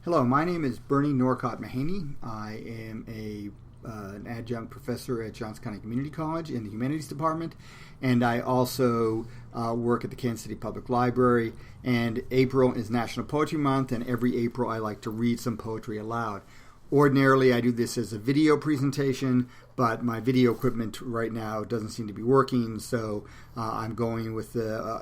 Hello, my name is Bernie Norcott-Mahany. I am an adjunct professor at Johnson County Community College in the Humanities Department, and I also work at the Kansas City Public Library. And April is National Poetry Month, and every April I like to read some poetry aloud. Ordinarily, I do this as a video presentation, but my video equipment right now doesn't seem to be working, so I'm going with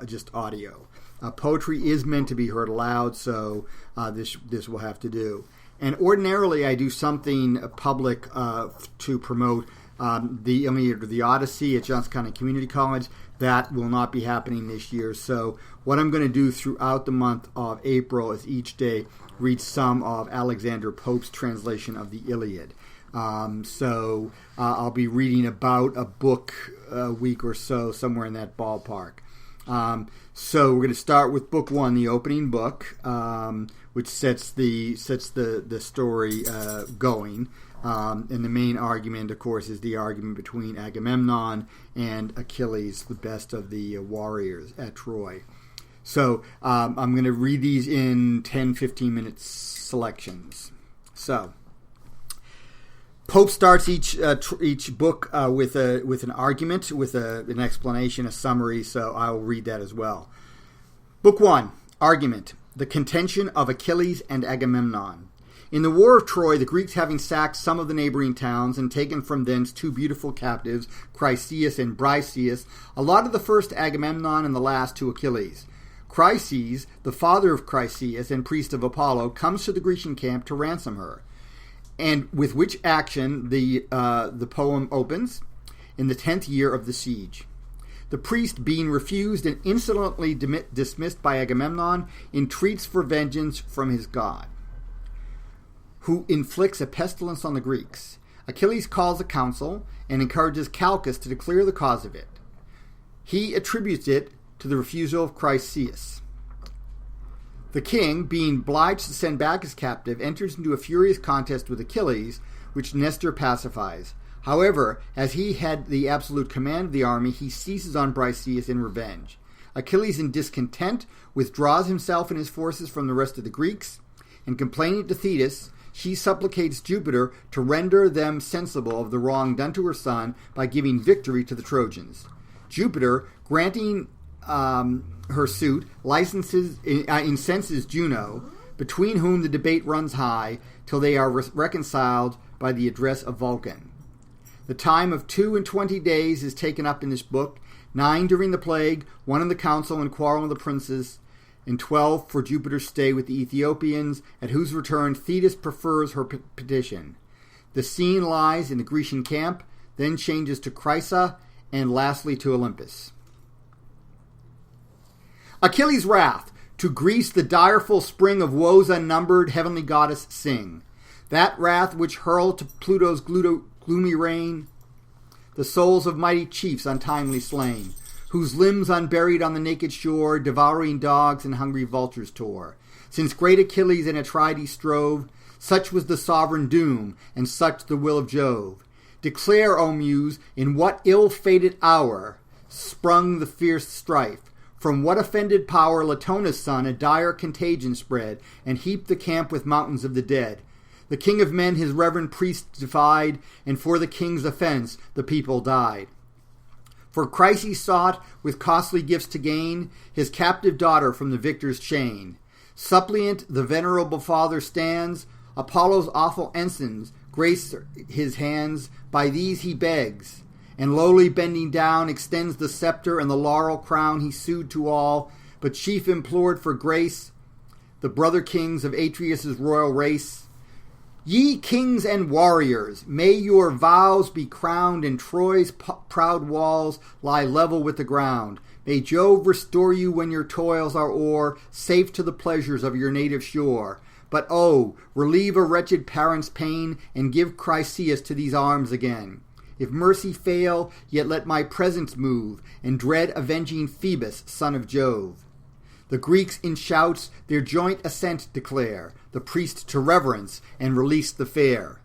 just audio. Poetry is meant to be heard aloud, so this will have to do. And ordinarily, I do something public to promote the Iliad or the Odyssey at Johnson County Community College. That will not be happening this year. So what I'm going to do throughout the month of April is each day read some of Alexander Pope's translation of the Iliad. So I'll be reading about a book a week or so, somewhere in that ballpark. So we're going to start with book one, the opening book, which sets the story going. And the main argument, of course, is the argument between Agamemnon and Achilles, the best of the warriors at Troy. So I'm going to read these in 10-15 minute selections. So Pope starts each book with an argument, with an explanation, a summary, so I will read that as well. Book 1, Argument, the contention of Achilles and Agamemnon. In the war of Troy, the Greeks, having sacked some of the neighboring towns and taken from thence two beautiful captives, Chryseis and Briseis, allotted the first to Agamemnon and the last to Achilles. Chryseis, the father of Chryseis and priest of Apollo, comes to the Grecian camp to ransom her, and with which action the poem opens in the 10th year of the siege. The priest, being refused and insolently dismissed by Agamemnon, entreats for vengeance from his god, who inflicts a pestilence on the Greeks. Achilles calls a council and encourages Calchas to declare the cause of it. He attributes it to the refusal of Chryseis. The king, being obliged to send back his captive, enters into a furious contest with Achilles, which Nestor pacifies. However, as he had the absolute command of the army, he seizes on Briseis in revenge. Achilles, in discontent, withdraws himself and his forces from the rest of the Greeks, and complaining to Thetis, she supplicates Jupiter to render them sensible of the wrong done to her son by giving victory to the Trojans. Jupiter, granting her suit, incenses Juno, between whom the debate runs high, till they are reconciled by the address of Vulcan. The time of 22 days is taken up in this book, 9 during the plague, 1 in the council and quarrel of the princes, and 12 for Jupiter's stay with the Ethiopians, at whose return Thetis prefers her petition. The scene lies in the Grecian camp, then changes to Chrysa, and lastly to Olympus. Achilles' wrath. To Greece the direful spring of woes unnumbered, heavenly goddess, sing. That wrath which hurled to Pluto's gloomy reign the souls of mighty chiefs untimely slain, whose limbs unburied on the naked shore devouring dogs and hungry vultures tore. Since great Achilles and Atrides strove, such was the sovereign doom, and such the will of Jove. Declare, O Muse, in what ill-fated hour sprung the fierce strife, from what offended power Latona's son a dire contagion spread, and heaped the camp with mountains of the dead. The king of men his reverend priest defied, and for the king's offense the people died. For Chryseis sought with costly gifts to gain his captive daughter from the victor's chain. Suppliant the venerable father stands, Apollo's awful ensigns grace his hands, by these he begs, and lowly bending down extends the scepter and the laurel crown he sued to all, but chief implored for grace the brother kings of Atreus' royal race. Ye kings and warriors, may your vows be crowned, and Troy's proud walls lie level with the ground. May Jove restore you when your toils are o'er, safe to the pleasures of your native shore. But oh, relieve a wretched parent's pain, and give Chryseis to these arms again. If mercy fail, yet let my presence move, and dread avenging Phoebus, son of Jove. The Greeks in shouts their joint assent declare, the priest to reverence, and release the fair.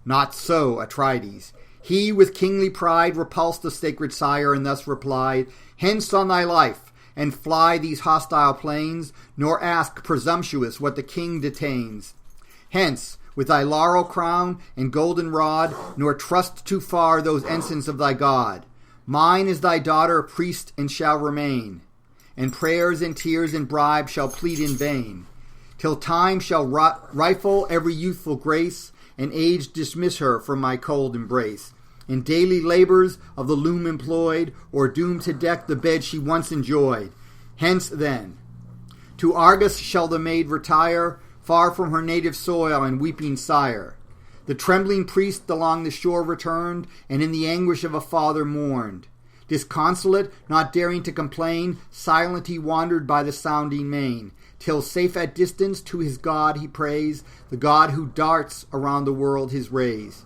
Not so Atrides. He with kingly pride repulsed the sacred sire, and thus replied, Hence on thy life, and fly these hostile plains, nor ask, presumptuous, what the king detains. Hence, with thy laurel crown and golden rod, nor trust too far those ensigns of thy God. Mine is thy daughter, priest, and shall remain, and prayers and tears and bribes shall plead in vain, till time shall rifle every youthful grace, and age dismiss her from my cold embrace. In daily labors of the loom employed, or doomed to deck the bed she once enjoyed. Hence, then, to Argos shall the maid retire, far from her native soil and weeping sire. The trembling priest along the shore returned, and in the anguish of a father mourned. Disconsolate, not daring to complain, silent he wandered by the sounding main, till safe at distance to his God he prays, the God who darts around the world his rays.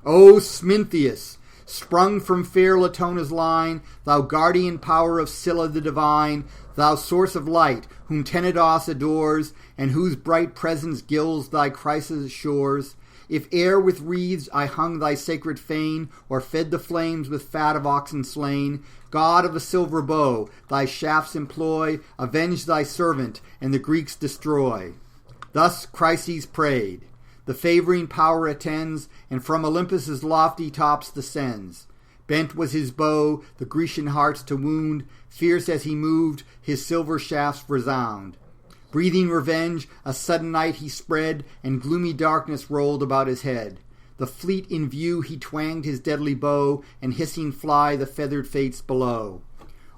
O Smintheus, sprung from fair Latona's line, thou guardian power of Scylla the divine, thou source of light, whom Tenedos adores, and whose bright presence gilds thy Chrysa's shores, if e'er with wreaths I hung thy sacred fane, or fed the flames with fat of oxen slain, God of the silver bow, thy shafts employ, avenge thy servant, and the Greeks destroy. Thus Chryses prayed. The favouring power attends, and from Olympus' lofty tops descends. Bent was his bow, the Grecian hearts to wound, fierce as he moved, his silver shafts resound. Breathing revenge, a sudden night he spread, and gloomy darkness rolled about his head. The fleet in view he twanged his deadly bow, and hissing fly the feathered fates below.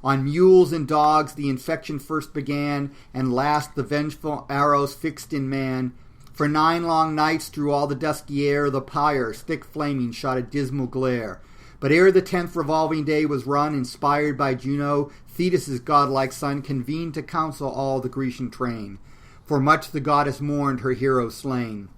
On mules and dogs the infection first began, and last the vengeful arrows fixed in man. For 9 long nights through all the dusky air the pyres, thick flaming, shot a dismal glare. But ere the 10th revolving day was run, inspired by Juno, Thetis' godlike son convened to counsel all the Grecian train. For much the goddess mourned her hero slain.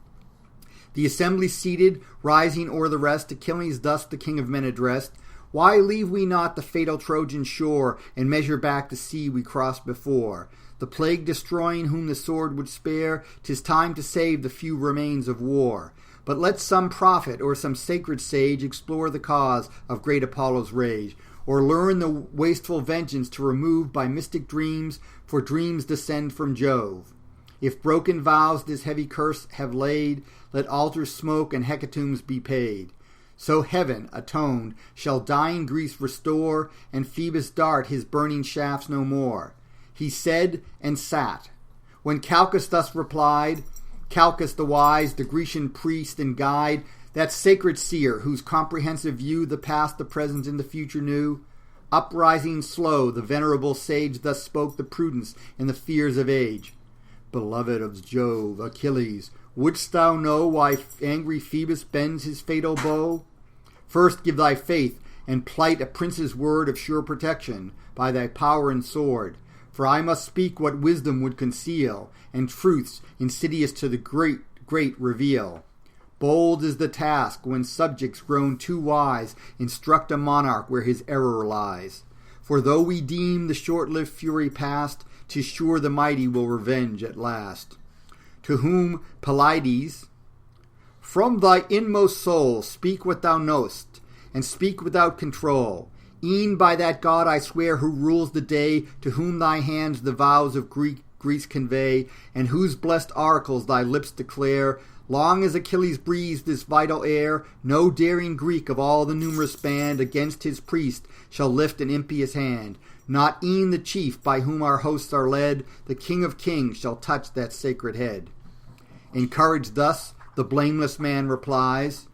The assembly seated, rising o'er the rest, Achilles thus the king of men addressed, Why leave we not the fatal Trojan shore, and measure back the sea we crossed before? The plague destroying whom the sword would spare, 'tis time to save the few remains of war. But let some prophet or some sacred sage explore the cause of great Apollo's rage, or learn the wasteful vengeance to remove by mystic dreams, for dreams descend from Jove. If broken vows this heavy curse have laid, let altars smoke and hecatombs be paid. So heaven, atoned, shall dying Greece restore, and Phoebus dart his burning shafts no more. He said and sat. When Calchas thus replied, Calchas the wise, the Grecian priest and guide, that sacred seer whose comprehensive view the past, the present, and the future knew, uprising slow, the venerable sage thus spoke the prudence and the fears of age. Beloved of Jove, Achilles, wouldst thou know why angry Phoebus bends his fatal bow? First give thy faith, and plight a prince's word of sure protection by thy power and sword. For I must speak what wisdom would conceal, and truths insidious to the great reveal. Bold is the task, when subjects grown too wise instruct a monarch where his error lies. For though we deem the short-lived fury past, 'tis sure the mighty will revenge at last. To whom Pelides, from thy inmost soul speak what thou knowest, and speak without control. E'en by that God I swear who rules the day, to whom thy hands the vows of Greece convey, and whose blessed oracles thy lips declare, long as Achilles breathes this vital air, no daring Greek of all the numerous band against his priest shall lift an impious hand. Not e'en the chief by whom our hosts are led, the King of kings, shall touch that sacred head. Encouraged thus, the blameless man replies,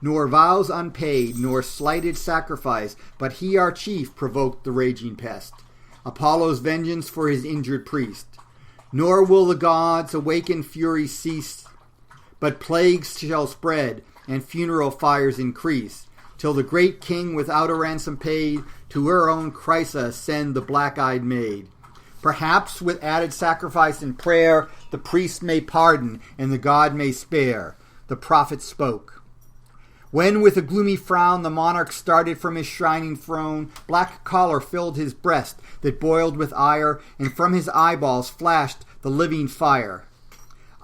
Nor vows unpaid, nor slighted sacrifice, but he our chief provoked the raging pest, Apollo's vengeance for his injured priest. Nor will the gods' awakened fury cease, but plagues shall spread, and funeral fires increase, till the great king without a ransom paid, to her own Chrysa send the black-eyed maid. Perhaps with added sacrifice and prayer, the priest may pardon, and the god may spare. The prophet spoke. When with a gloomy frown the monarch started from his shining throne, black choler filled his breast that boiled with ire, and from his eyeballs flashed the living fire.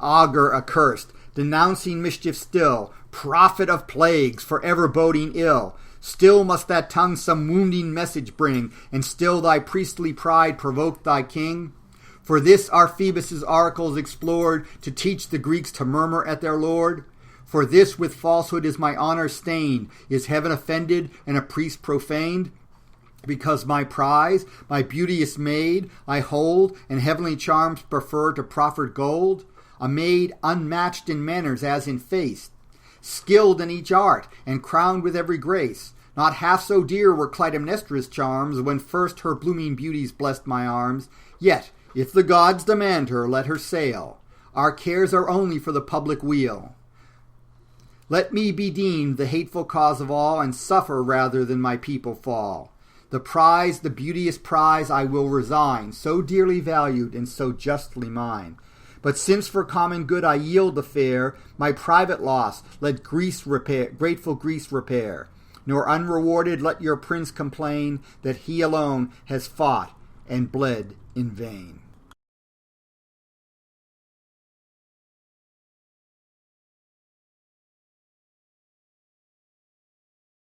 Augur accursed, denouncing mischief still, prophet of plagues, forever boding ill. Still must that tongue some wounding message bring, and still thy priestly pride provoke thy king? For this are Phoebus' oracles explored, to teach the Greeks to murmur at their lord. For this with falsehood is my honor stained. Is heaven offended and a priest profaned? Because my prize, my beauteous maid, I hold, and heavenly charms prefer to proffered gold? A maid unmatched in manners as in face, skilled in each art, and crowned with every grace. Not half so dear were Clytemnestra's charms, when first her blooming beauties blessed my arms. Yet, if the gods demand her, let her sail. Our cares are only for the public weal. Let me be deemed the hateful cause of all, and suffer rather than my people fall. The prize, the beauteous prize, I will resign, so dearly valued and so justly mine. But since for common good I yield the fair, my private loss let grateful Greece repair. Nor unrewarded let your prince complain that he alone has fought and bled in vain.